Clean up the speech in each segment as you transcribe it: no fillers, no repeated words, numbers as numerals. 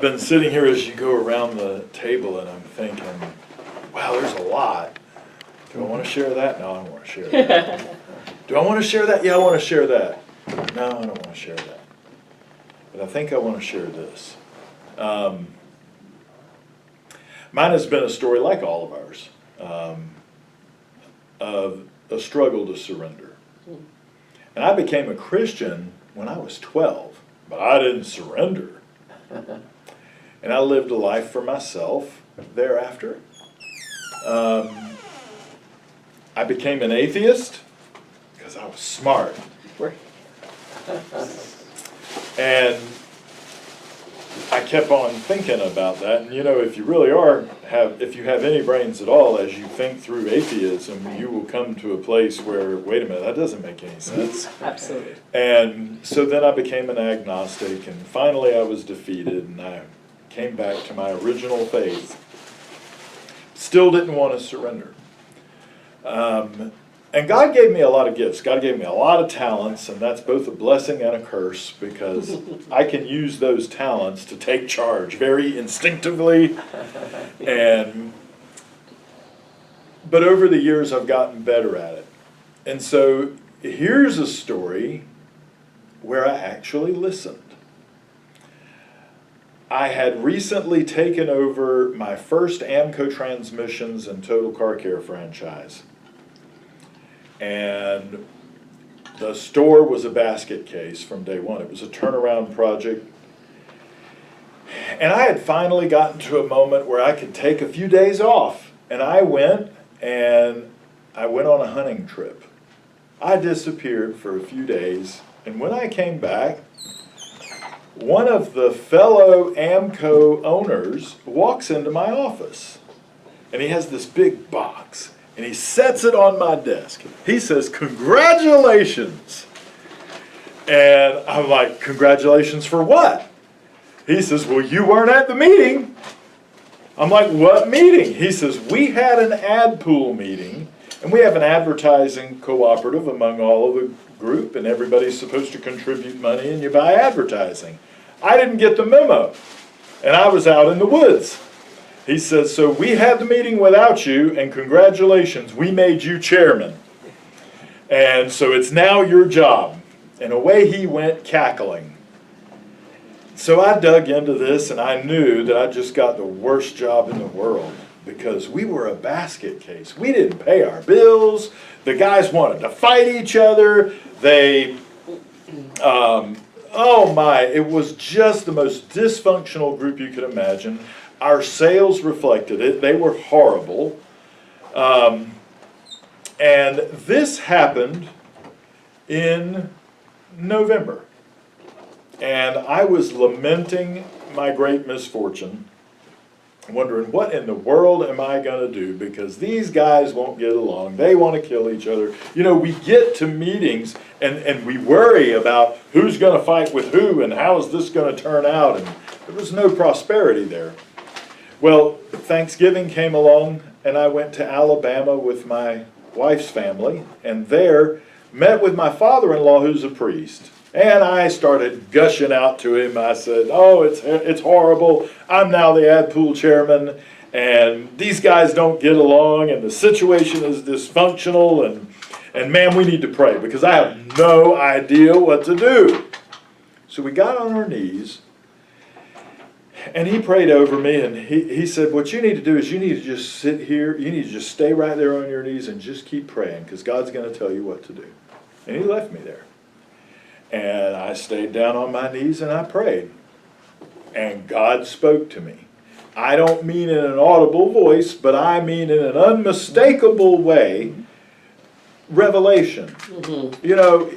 been sitting here as you go around the table, and I'm thinking, wow, there's a lot. Do I want to share that? No, I don't want to share that. Do I want to share that? Yeah, I want to share that. No, I don't want to share that. But I think I want to share this. Mine has been a story like all of ours, of a struggle to surrender. And I became a Christian when I was 12, but I didn't surrender. And I lived a life for myself thereafter. I became an atheist because I was smart. And I kept on thinking about that. And if you really if you have any brains at all, as you think through atheism, you will come to a place where, wait a minute, that doesn't make any sense. Absolutely. And so then I became an agnostic, and finally I was defeated, and I came back to my original faith. Still didn't want to surrender. And God gave me a lot of gifts. God gave me a lot of talents, and that's both a blessing and a curse, because I can use those talents to take charge very instinctively. But over the years, I've gotten better at it. And so here's a story where I actually listened. I had recently taken over my first AMCO Transmissions and Total Car Care franchise. And the store was a basket case from day one. It was a turnaround project. And I had finally gotten to a moment where I could take a few days off. And I went on a hunting trip. I disappeared for a few days. And when I came back, one of the fellow AMCO owners walks into my office. And he has this big box. And he sets it on my desk. He says, "Congratulations." And I'm like, "Congratulations for what?" He says, "Well, you weren't at the meeting." I'm like, "What meeting?" He says, "We had an ad pool meeting, and we have an advertising cooperative among all of the group, and everybody's supposed to contribute money, and you buy advertising." I didn't get the memo, and I was out in the woods. He says, "So we had the meeting without you, and congratulations, we made you chairman. And so it's now your job." And away he went cackling. So I dug into this, and I knew that I just got the worst job in the world, because we were a basket case. We didn't pay our bills. The guys wanted to fight each other. It was just the most dysfunctional group you could imagine. Our sales reflected it. They were horrible. And this happened in November. And I was lamenting my great misfortune, wondering, what in the world am I going to do? Because these guys won't get along. They want to kill each other. We get to meetings and we worry about who's going to fight with who and how is this going to turn out. And there was no prosperity there. Well, Thanksgiving came along, and I went to Alabama with my wife's family, and there met with my father-in-law, who's a priest. And I started gushing out to him. I said, "Oh, it's horrible. I'm now the ad pool chairman, and these guys don't get along, and the situation is dysfunctional, and man, we need to pray, because I have no idea what to do." So we got on our knees. And he prayed over me, and he said, "What you need to do is you need to just sit here. You need to just stay right there on your knees and just keep praying, because God's going to tell you what to do." And he left me there. And I stayed down on my knees and I prayed. And God spoke to me. I don't mean in an audible voice, but I mean in an unmistakable way, revelation. Mm-hmm.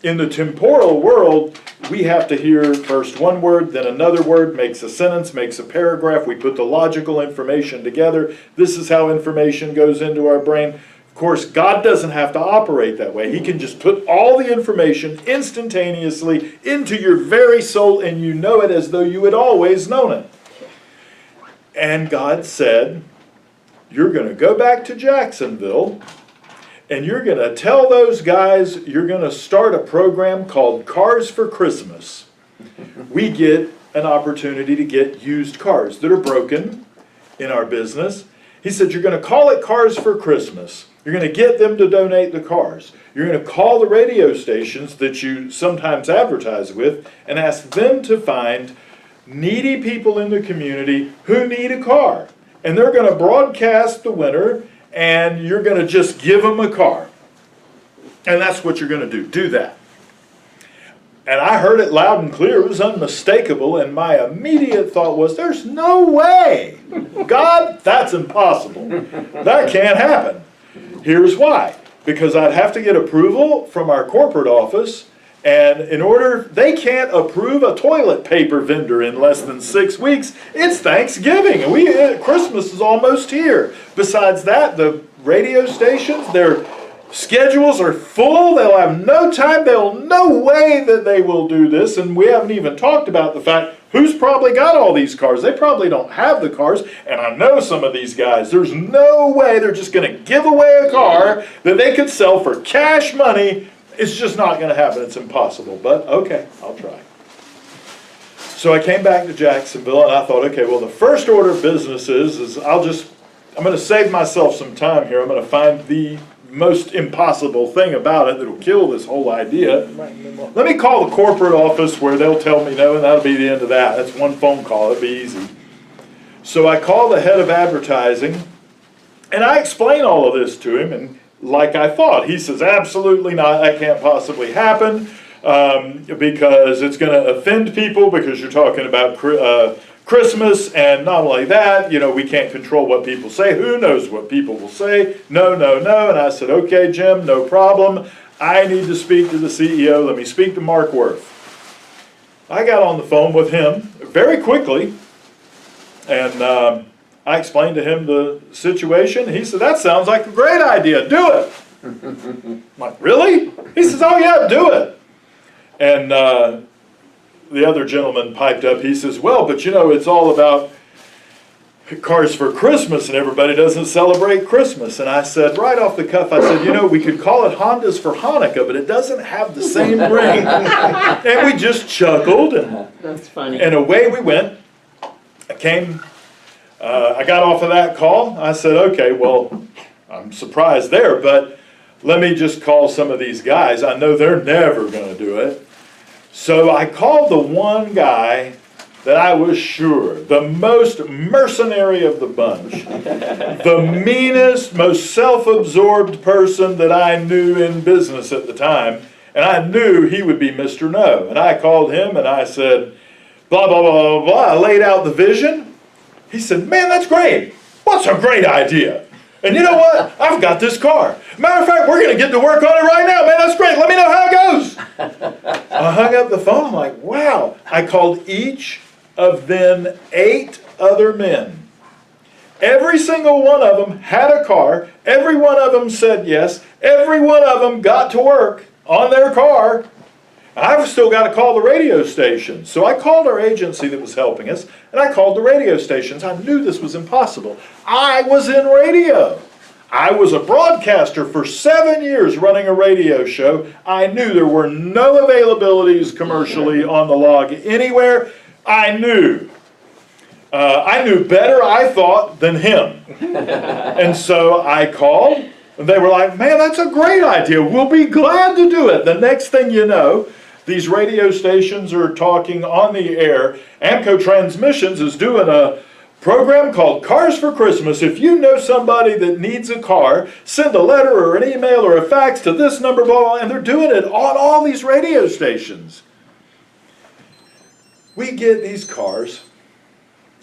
In the temporal world, we have to hear first one word, then another word, makes a sentence, makes a paragraph. We put the logical information together. This is how information goes into our brain. Of course, God doesn't have to operate that way. He can just put all the information instantaneously into your very soul, and you know it as though you had always known it. And God said, "You're going to go back to Jacksonville, and you're going to tell those guys you're going to start a program called Cars for Christmas. We get an opportunity to get used cars that are broken in our business. He said, you're going to call it Cars for Christmas. You're going to get them to donate the cars. You're going to call the radio stations that you sometimes advertise with and ask them to find needy people in the community who need a car. And they're going to broadcast the winner, and you're going to just give them a car. And that's what you're going to do. Do that. And I heard it loud and clear. It was unmistakable. And my immediate thought was, there's no way. God, that's impossible. That can't happen. Here's why. Because I'd have to get approval from our corporate office. And in order, they can't approve a toilet paper vendor in less than 6 weeks. It's Thanksgiving. And Christmas is almost here. Besides that, the radio stations, their schedules are full. They'll have no time. No way that they will do this. And we haven't even talked about the fact who's probably got all these cars. They probably don't have the cars. And I know some of these guys, there's no way they're just going to give away a car that they could sell for cash money. It's just not going to happen. It's impossible. But okay, I'll try. So I came back to Jacksonville and I thought, okay, well, the first order of business is I'm going to save myself some time here. I'm going to find the most impossible thing about it that'll kill this whole idea. Let me call the corporate office where they'll tell me no, and that'll be the end of that. That's one phone call. It'll be easy. So I call the head of advertising, and I explain all of this to him, and like I thought, he says, absolutely not. That can't possibly happen because it's going to offend people because you're talking about Christmas, and not only that, we can't control what people say. Who knows what people will say? No, no, no. And I said, okay, Jim, no problem. I need to speak to the CEO. Let me speak to Mark Worth. I got on the phone with him very quickly, and I explained to him the situation. He said, that sounds like a great idea. Do it. I'm like, really? He says, oh, yeah, do it. And the other gentleman piped up. He says, well, but it's all about cars for Christmas, and everybody doesn't celebrate Christmas. And I said, right off the cuff, I said, we could call it Hondas for Hanukkah, but it doesn't have the same ring. And we just chuckled. And that's funny. And away we went. I got off of that call. I said, okay, well, I'm surprised there, but let me just call some of these guys. I know they're never going to do it. So I called the one guy that I was sure, the most mercenary of the bunch, the meanest, most self-absorbed person that I knew in business at the time, and I knew he would be Mr. No. And I called him and I said, blah, blah, blah, blah, blah. I laid out the vision. He said, man, that's great. What's a great idea? And you know what? I've got this car. Matter of fact, we're going to get to work on it right now. Man, that's great. Let me know how it goes. I hung up the phone. I'm like, wow. I called each of then 8 other men. Every single one of them had a car. Every one of them said yes. Every one of them got to work on their car. I've still got to call the radio station. So I called our agency that was helping us, and I called the radio stations. I knew this was impossible. I was in radio. I was a broadcaster for 7 years running a radio show. I knew there were no availabilities commercially on the log anywhere. I knew better, I thought, than him. And so I called, and they were like, man, that's a great idea. We'll be glad to do it. The next thing you know, these radio stations are talking on the air. Amco Transmissions is doing a program called Cars for Christmas. If you know somebody that needs a car, send a letter or an email or a fax to this number, blah, blah, and they're doing it on all these radio stations. We get these cars,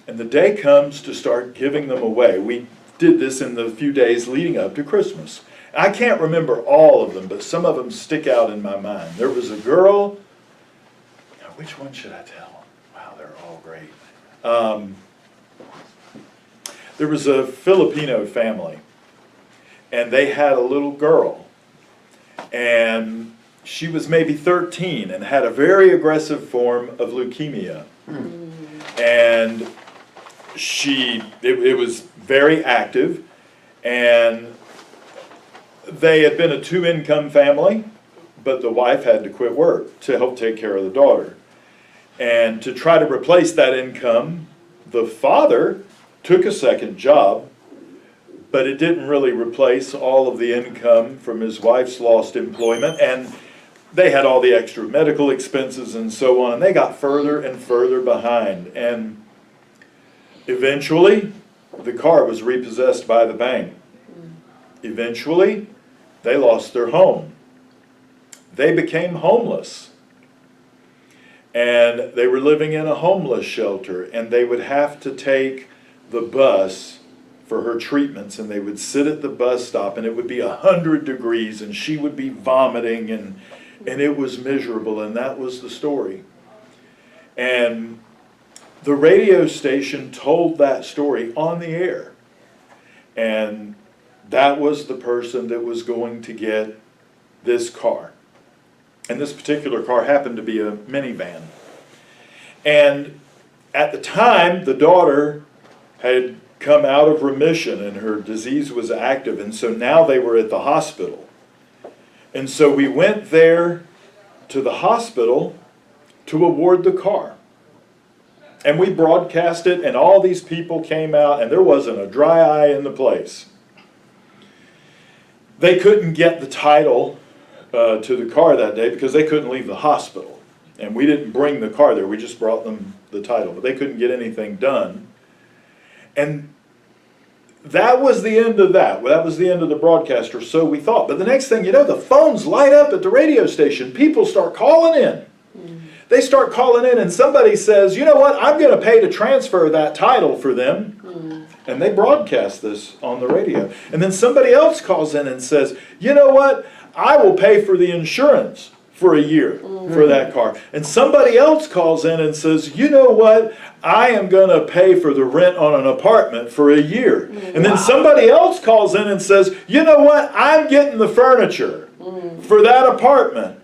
and the day comes to start giving them away. We did this in the few days leading up to Christmas. I can't remember all of them, but some of them stick out in my mind. There was a girl, now which one should I tell? Wow, they're all great. There was a Filipino family, and they had a little girl, and she was maybe 13 and had a very aggressive form of leukemia. And it was very active, and they had been a 2-income family, but the wife had to quit work to help take care of the daughter. And to try to replace that income, the father took a second job, but it didn't really replace all of the income from his wife's lost employment. And they had all the extra medical expenses and so on. And they got further and further behind. And eventually, the car was repossessed by the bank. Eventually, they lost their home. They became homeless. And they were living in a homeless shelter. And they would have to take the bus for her treatments. And they would sit at the bus stop, and it would be 100 degrees, and she would be vomiting, and it was miserable. And that was the story. And the radio station told that story on the air. And that was the person that was going to get this car. And this particular car happened to be a minivan. And at the time, the daughter had come out of remission and her disease was active. And so now they were at the hospital. And so we went there to the hospital to award the car. And we broadcast it, and all these people came out, and there wasn't a dry eye in the place. They couldn't get the title to the car that day because they couldn't leave the hospital. And we didn't bring the car there, we just brought them the title. But they couldn't get anything done. And that was the end of that. That was the end of the broadcast, or so we thought. But the next thing you know, the phones light up at the radio station. People start calling in. They start calling in, and somebody says, you know what, I'm going to pay to transfer that title for them. And they broadcast this on the radio. And then somebody else calls in and says, you know what, I will pay for the insurance for a year for that car. And somebody else calls in and says, you know what, I am going to pay for the rent on an apartment for a year. And then somebody else calls in and says, you know what, I'm getting the furniture for that apartment.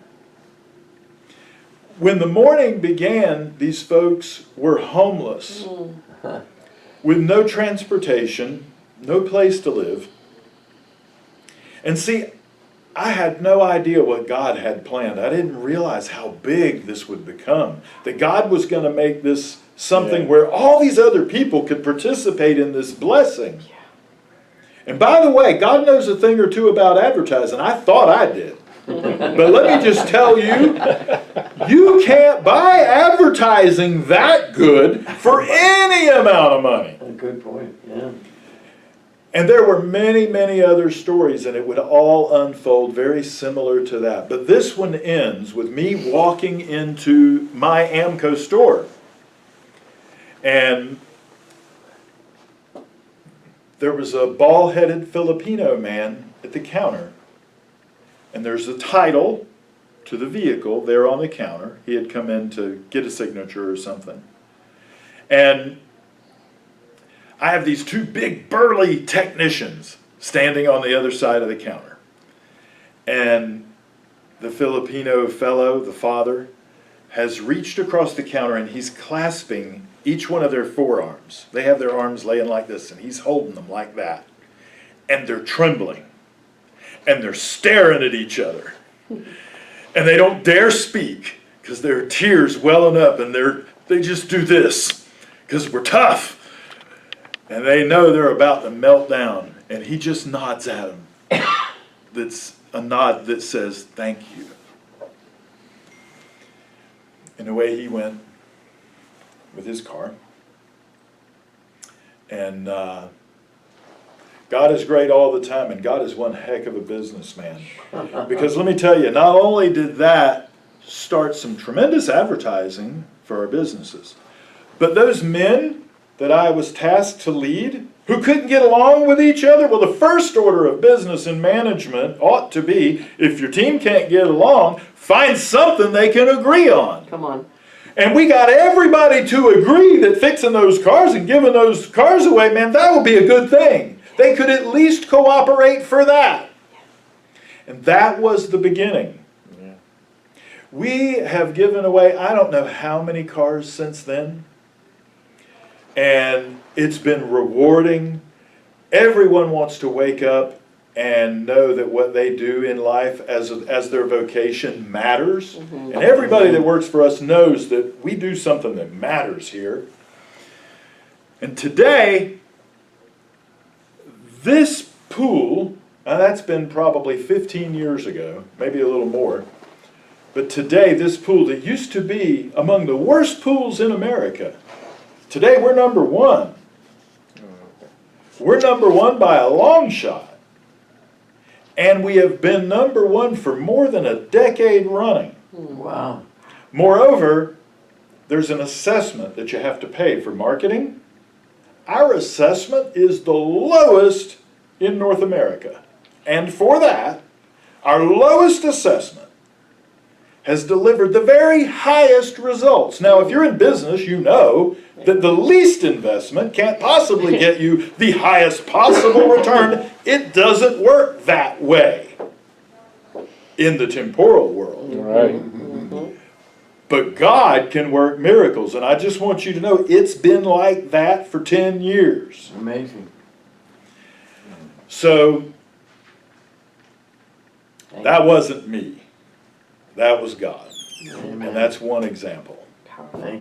When the morning began, these folks were homeless, with no transportation, no place to live. And see, I had no idea what God had planned. I didn't realize how big this would become. That God was going to make this something where all these other people could participate in this blessing. And by the way, God knows a thing or two about advertising. I thought I did. But let me just tell you, you can't buy advertising that good for any amount of money. Good point, yeah. And there were many, many other stories, and it would all unfold very similar to that. But this one ends with me walking into my Amco store. And there was a bald-headed Filipino man at the counter. And there's a title to the vehicle there on the counter. He had come in to get a signature or something. And I have these two big burly technicians standing on the other side of the counter. And the Filipino fellow, the father, has reached across the counter and he's clasping each one of their forearms. They have their arms laying like this, and he's holding them like that. And they're trembling. And they're staring at each other. And they don't dare speak because there are tears welling up, and they just do this because we're tough. And they know they're about to melt down. And he just nods at them. That's a nod that says, thank you. And away he went with his car. And God is great all the time, and God is one heck of a businessman. Because let me tell you, not only did that start some tremendous advertising for our businesses, but those men that I was tasked to lead, who couldn't get along with each other, well, the first order of business and management ought to be, if your team can't get along, find something they can agree on. Come on. And we got everybody to agree that fixing those cars and giving those cars away, man, that would be a good thing. They could at least cooperate for that. And that was the beginning. Yeah. We have given away, I don't know how many cars since then. And it's been rewarding. Everyone wants to wake up and know that what they do in life as their vocation matters. And everybody that works for us knows that we do something that matters here. And today, this pool, that's been probably 15 years ago, maybe a little more, but today this pool that used to be among the worst pools in America, today we're number one. We're number one by a long shot. And we have been number one for more than a decade running. Wow. Moreover, there's an assessment that you have to pay for marketing. Our assessment is the lowest in North America. And for that, our lowest assessment has delivered the very highest results. Now, if you're in business, you know that the least investment can't possibly get you the highest possible return. It doesn't work that way in the temporal world. Right. But God can work miracles, and I just want you to know it's been like that for 10 years. Amazing. So, that wasn't me. That was God. Amen. And that's one example. Thank